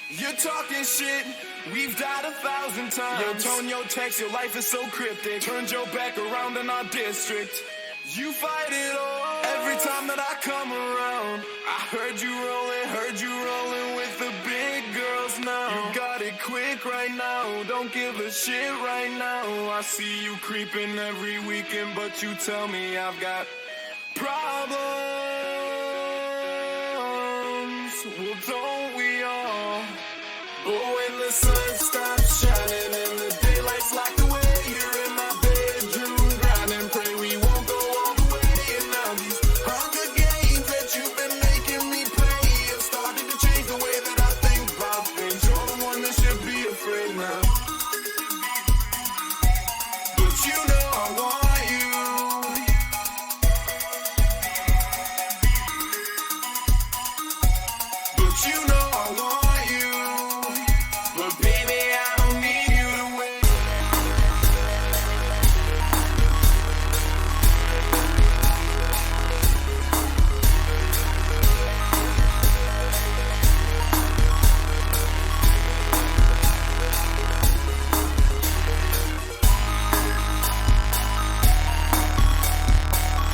You're talking shit, we've died 1,000 times. Your tone, your text, your life is so cryptic. Turned your back around in our district. You fight it all. Every time that I come around, I heard you rolling with the big girls now. You got it quick right now, don't give a shit right now. I see you creeping every weekend, but you tell me I've got problems. Well, don't we all? But when the sun's